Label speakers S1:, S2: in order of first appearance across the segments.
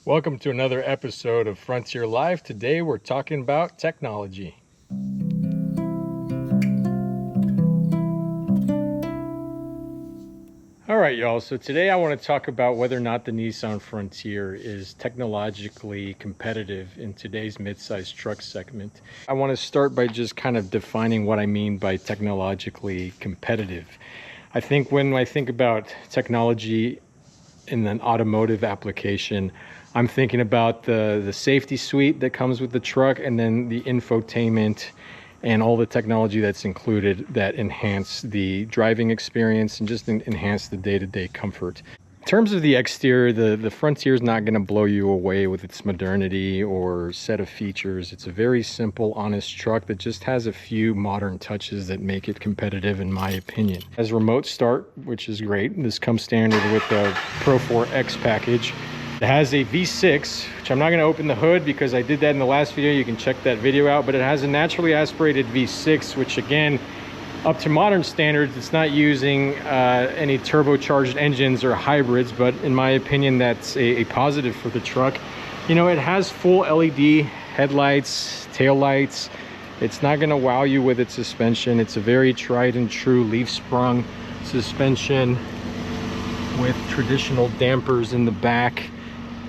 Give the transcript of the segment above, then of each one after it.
S1: Welcome to another episode of Frontier Live. Today we're talking about technology. All right, y'all. So today I want to talk about whether or not the Nissan Frontier is technologically competitive in today's midsize truck segment. I want to start by just kind of defining what I mean by technologically competitive. I think when I think about technology in an automotive application, I'm thinking about the safety suite that comes with the truck, and then the infotainment and all the technology that's included that enhance the driving experience and just enhance the day-to-day comfort. In terms of the exterior, the Frontier is not going to blow you away with its modernity or set of features. It's a very simple, honest truck that just has a few modern touches that make it competitive, in my opinion. It has remote start, which is great. This comes standard with the Pro 4X package. It has a V6, which I'm not going to open the hood because I did that in the last video. You can check that video out, but it has a naturally aspirated V6, which again, up to modern standards, it's not using any turbocharged engines or hybrids, but in my opinion, that's a positive for the truck. You know, it has full LED headlights, tail lights. It's not going to wow you with its suspension. It's a very tried and true leaf sprung suspension with traditional dampers in the back.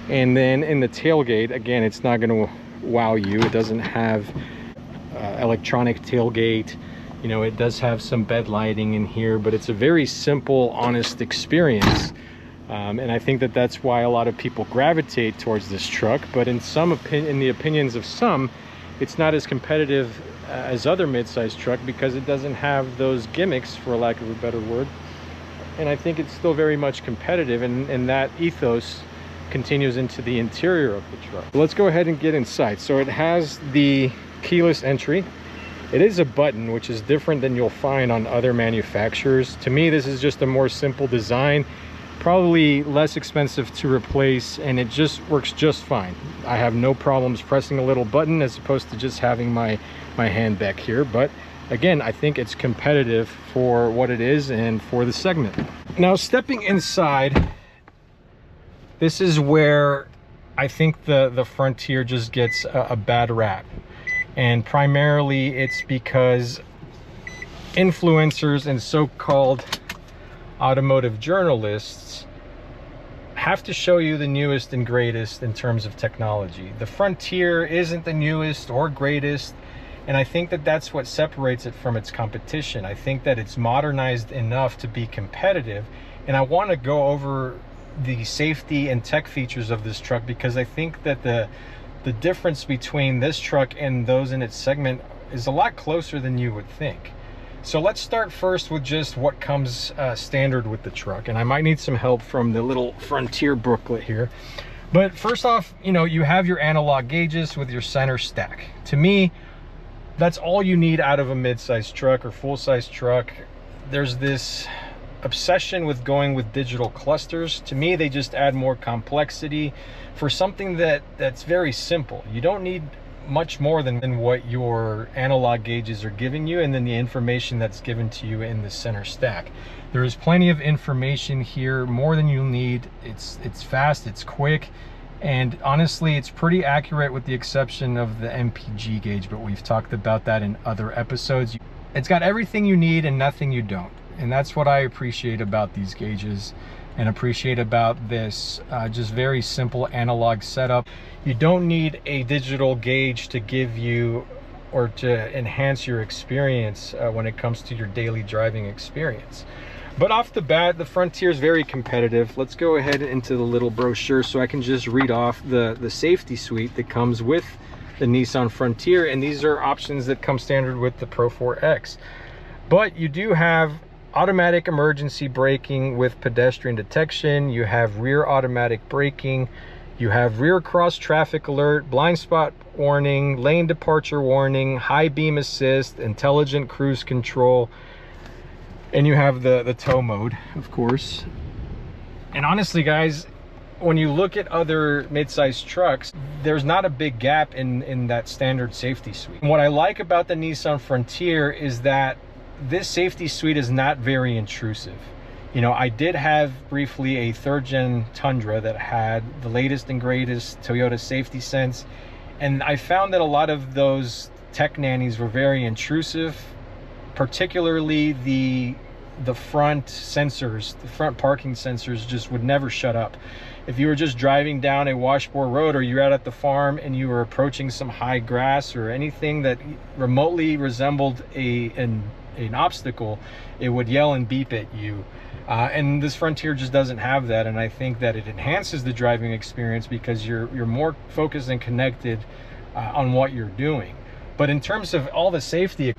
S1: And then in the tailgate, again, it's not going to wow you. It doesn't have electronic tailgate. You know, it does have some bed lighting in here, but it's a very simple, honest experience. And I think that that's why a lot of people gravitate towards this truck. But in the opinions of some, it's not as competitive as other midsize truck because it doesn't have those gimmicks, for lack of a better word. And I think it's still very much competitive, and that ethos continues into the interior of the truck. Let's go ahead and get inside. So it has the keyless entry. It is a button, which is different than you'll find on other manufacturers. To me, this is just a more simple design, probably less expensive to replace, and it just works just fine. I have no problems pressing a little button as opposed to just having my hand back here. But again, I think it's competitive for what it is and for the segment. Now, stepping inside, this is where I think the Frontier just gets a bad rap. And primarily it's because influencers and so-called automotive journalists have to show you the newest and greatest in terms of technology. The Frontier isn't the newest or greatest, and I think that that's what separates it from its competition. I think that it's modernized enough to be competitive, and I want to go over the safety and tech features of this truck because I think that the difference between this truck and those in its segment is a lot closer than you would think. So let's start first with just what comes standard with the truck, and I might need some help from the little Frontier booklet here. But first off, you know, you have your analog gauges with your center stack. To me, that's all you need out of a mid-size truck or full-size truck. There's this obsession with going with digital clusters. To me, they just add more complexity for something that's very simple. You don't need much more than what your analog gauges are giving you, and then the information that's given to you in the center stack. There is plenty of information here, more than you'll need. It's fast, it's quick, and honestly, it's pretty accurate with the exception of the MPG gauge, but we've talked about that in other episodes. It's got everything you need and nothing you don't. And that's what I appreciate about these gauges and appreciate about this just very simple analog setup. You don't need a digital gauge to give you or to enhance your experience when it comes to your daily driving experience. But off the bat, the Frontier is very competitive. Let's go ahead into the little brochure so I can just read off the safety suite that comes with the Nissan Frontier. And these are options that come standard with the Pro 4X. But you do have automatic emergency braking with pedestrian detection. You have rear automatic braking. You have rear cross traffic alert, blind spot warning, lane departure warning, high beam assist, intelligent cruise control. And you have the tow mode, of course. And honestly, guys, when you look at other mid-size trucks, there's not a big gap in that standard safety suite. And what I like about the Nissan Frontier is that this safety suite is not very intrusive. You know, I did have briefly a 3rd gen Tundra that had the latest and greatest Toyota safety sense, and I found that a lot of those tech nannies were very intrusive, particularly the front sensors. The front parking sensors just would never shut up. If you were just driving down a washboard road, or you're out at the farm and you were approaching some high grass or anything that remotely resembled an obstacle, it would yell and beep at you. And this Frontier just doesn't have that, and I think that it enhances the driving experience because you're more focused and connected on what you're doing. But in terms of all the safety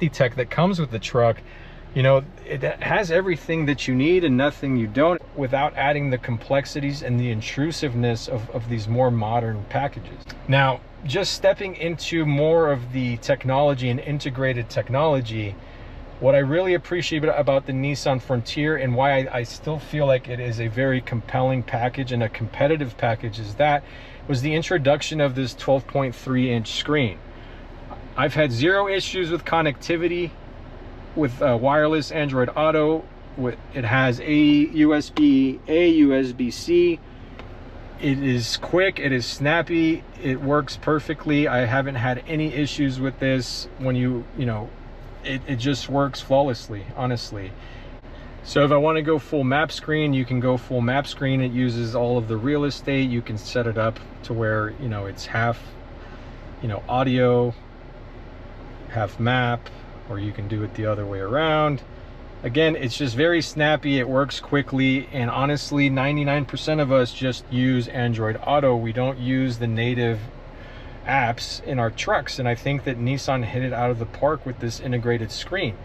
S1: tech that comes with the truck, you know, it has everything that you need and nothing you don't, without adding the complexities and the intrusiveness of these more modern packages. Now, just stepping into more of the technology and integrated technology, what I really appreciate about the Nissan Frontier, and why I still feel like it is a very compelling package and a competitive package, is that was the introduction of this 12.3-inch screen. I've had zero issues with connectivity with wireless Android Auto. It has a USB-A, USB-C. It is quick, it is snappy, it works perfectly. I haven't had any issues with this. When you know, it just works flawlessly, honestly. So if I want to go full map screen, you can go full map screen. It uses all of the real estate. You can set it up to where, you know, it's half, you know, audio, half map, or you can do it the other way around. Again, it's just very snappy, it works quickly, and honestly 99% of us just use Android Auto. We don't use the native apps in our trucks, and I think that Nissan hit it out of the park with this integrated screen.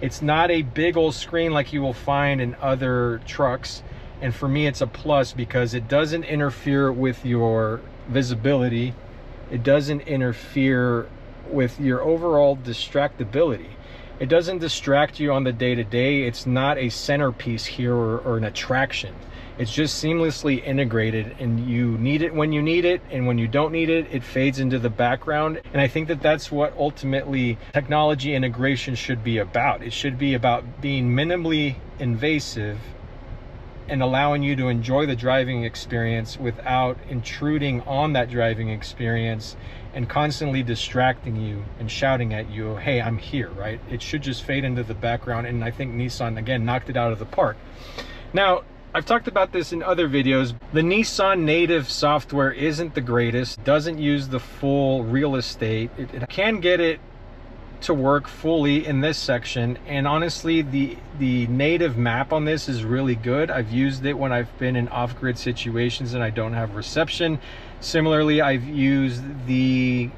S1: It's not a big old screen like you will find in other trucks, and for me it's a plus because it doesn't interfere with your visibility. It doesn't interfere with your overall distractibility. It doesn't distract you on the day-to-day. It's not a centerpiece here or an attraction. It's just seamlessly integrated, and you need it when you need it, and when you don't need it, it fades into the background. And I think that that's what ultimately technology integration should be about. It should be about being minimally invasive and allowing you to enjoy the driving experience without intruding on that driving experience and constantly distracting you and shouting at you, hey, I'm here, right? It should just fade into the background, and I think Nissan, again, knocked it out of the park. Now, I've talked about this in other videos. The Nissan native software isn't the greatest, doesn't use the full real estate. It can get it to work fully in this section, and honestly the native map on this is really good. I've used it when I've been in off-grid situations and I don't have reception. Similarly, I've used the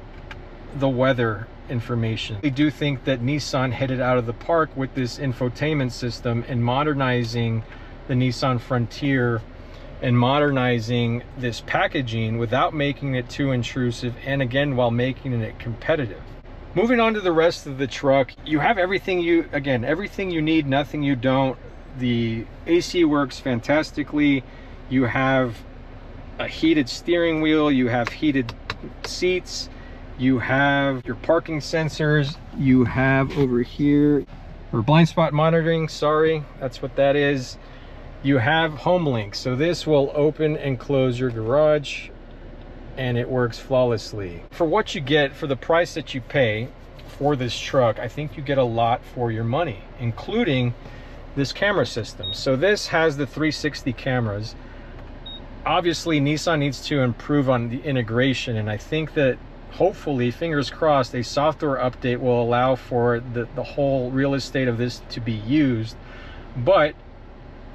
S1: weather information. I do think that Nissan hit it out of the park with this infotainment system and modernizing the Nissan Frontier and modernizing this packaging without making it too intrusive, and again, while making it competitive. Moving on to the rest of the truck, you have everything you need, nothing you don't. The AC works fantastically. You have a heated steering wheel, you have heated seats, you have your parking sensors, you have over here, or blind spot monitoring, sorry, that's what that is. You have home link, so this will open and close your garage, and it works flawlessly. For what you get, for the price that you pay for this truck, I think you get a lot for your money, including this camera system. So this has the 360 cameras. Obviously, Nissan needs to improve on the integration, and I think that hopefully, fingers crossed, a software update will allow for the whole real estate of this to be used. But,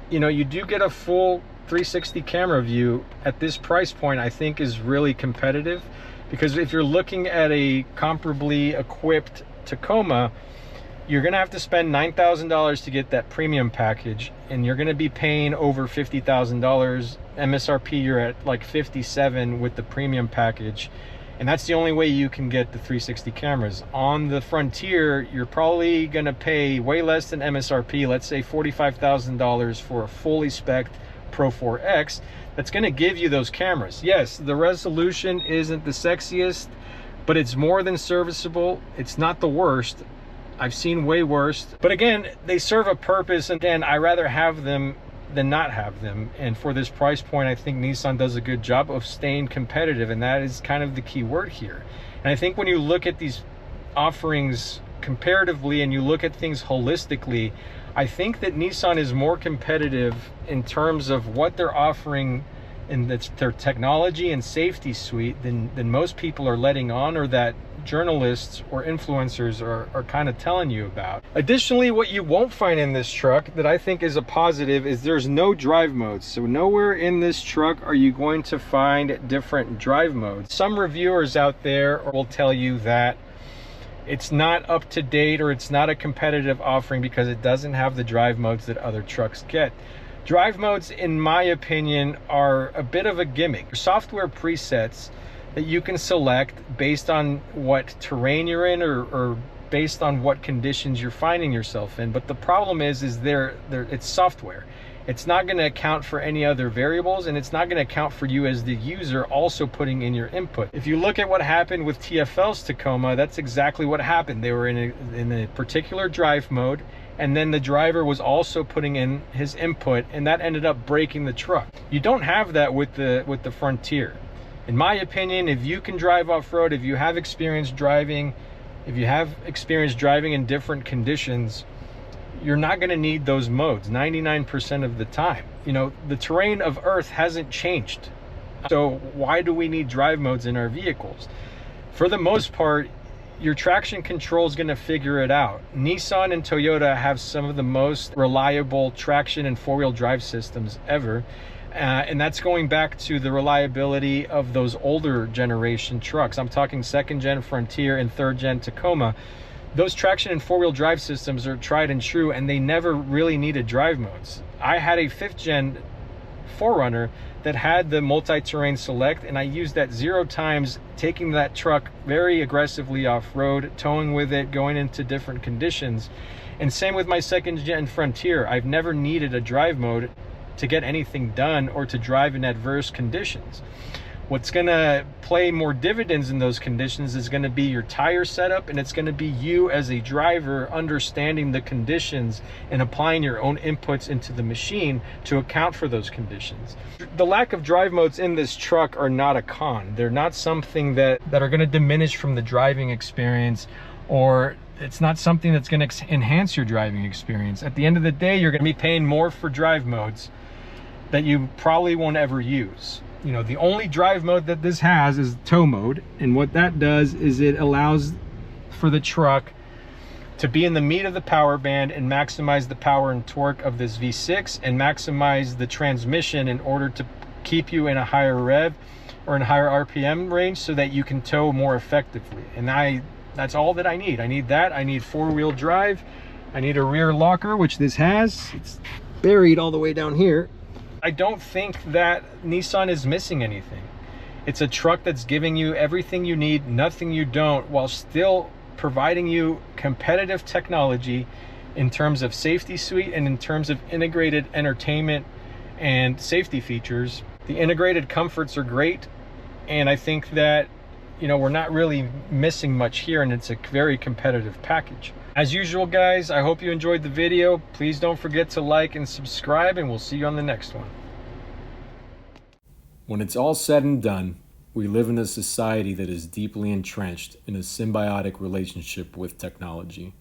S1: you know, you do get a full 360 camera view at this price point. I think is really competitive, because if you're looking at a comparably equipped Tacoma, you're gonna have to spend $9,000 to get that premium package, and you're gonna be paying over $50,000 MSRP. You're at like 57 with the premium package, and that's the only way you can get the 360 cameras. On the Frontier, you're probably gonna pay way less than MSRP, let's say $45,000 for a fully spec'd Pro 4X that's going to give you those cameras. Yes, the resolution isn't the sexiest, but it's more than serviceable. It's not the worst, I've seen way worse. But again, they serve a purpose, and again, I rather have them than not have them. And for this price point, I think Nissan does a good job of staying competitive, and that is kind of the key word here. And I think when you look at these offerings comparatively and you look at things holistically, I think that Nissan is more competitive in terms of what they're offering in their technology and safety suite than most people are letting on, or that journalists or influencers are kind of telling you about. Additionally, what you won't find in this truck that I think is a positive is there's no drive modes. So nowhere in this truck are you going to find different drive modes. Some reviewers out there will tell you that it's not up to date or it's not a competitive offering because it doesn't have the drive modes that other trucks get. Drive modes, in my opinion, are a bit of a gimmick. Software presets that you can select based on what terrain you're in, or based on what conditions you're finding yourself in. But the problem is it's software. It's not going to account for any other variables, and it's not going to account for you as the user also putting in your input. If you look at what happened with TFL's Tacoma, that's exactly what happened. They were in a particular drive mode, and then the driver was also putting in his input, and that ended up breaking the truck. You don't have that with the Frontier. In my opinion, if you can drive off-road, if you have experience driving, in different conditions, you're not going to need those modes 99% of the time. You know, the terrain of Earth hasn't changed. So why do we need drive modes in our vehicles? For the most part, your traction control is going to figure it out. Nissan and Toyota have some of the most reliable traction and four-wheel drive systems ever. And that's going back to the reliability of those older generation trucks. I'm talking second gen Frontier and third gen Tacoma. Those traction and four-wheel drive systems are tried and true, and they never really needed drive modes. I had a 5th gen 4Runner that had the multi-terrain select, and I used that 0 times, taking that truck very aggressively off-road, towing with it, going into different conditions. And same with my 2nd gen Frontier. I've never needed a drive mode to get anything done or to drive in adverse conditions. What's going to play more dividends in those conditions is going to be your tire setup, and it's going to be you as a driver understanding the conditions and applying your own inputs into the machine to account for those conditions. The lack of drive modes in this truck are not a con. They're not something that are going to diminish from the driving experience, or it's not something that's going to enhance your driving experience. At the end of the day, you're going to be paying more for drive modes that you probably won't ever use. You know, the only drive mode that this has is tow mode, and what that does is it allows for the truck to be in the meat of the power band and maximize the power and torque of this V6 and maximize the transmission in order to keep you in a higher rev or in a higher RPM range so that you can tow more effectively. And that's all that I need. I need that. I need 4-wheel drive. I need a rear locker, which this has. It's buried all the way down here. I don't think that Nissan is missing anything. It's a truck that's giving you everything you need, nothing you don't, while still providing you competitive technology in terms of safety suite and in terms of integrated entertainment and safety features. The integrated comforts are great, and I think that, you know, we're not really missing much here, and it's a very competitive package. As usual, guys, I hope you enjoyed the video. Please don't forget to like and subscribe, and we'll see you on the next one. When it's all said and done, we live in a society that is deeply entrenched in a symbiotic relationship with technology,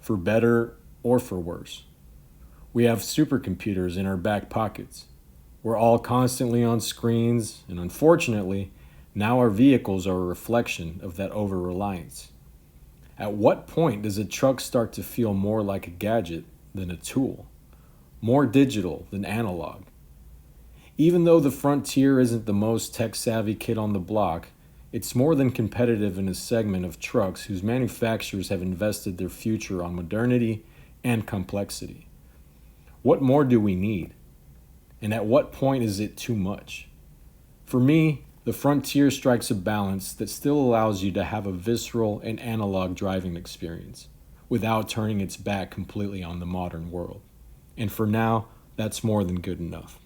S1: for better or for worse. We have supercomputers in our back pockets. We're all constantly on screens, and unfortunately, now our vehicles are a reflection of that over-reliance. At what point does a truck start to feel more like a gadget than a tool? More digital than analog? Even though the Frontier isn't the most tech-savvy kid on the block, it's more than competitive in a segment of trucks whose manufacturers have invested their future on modernity and complexity. What more do we need? And at what point is it too much? For me, the Frontier strikes a balance that still allows you to have a visceral and analog driving experience without turning its back completely on the modern world. And for now, that's more than good enough.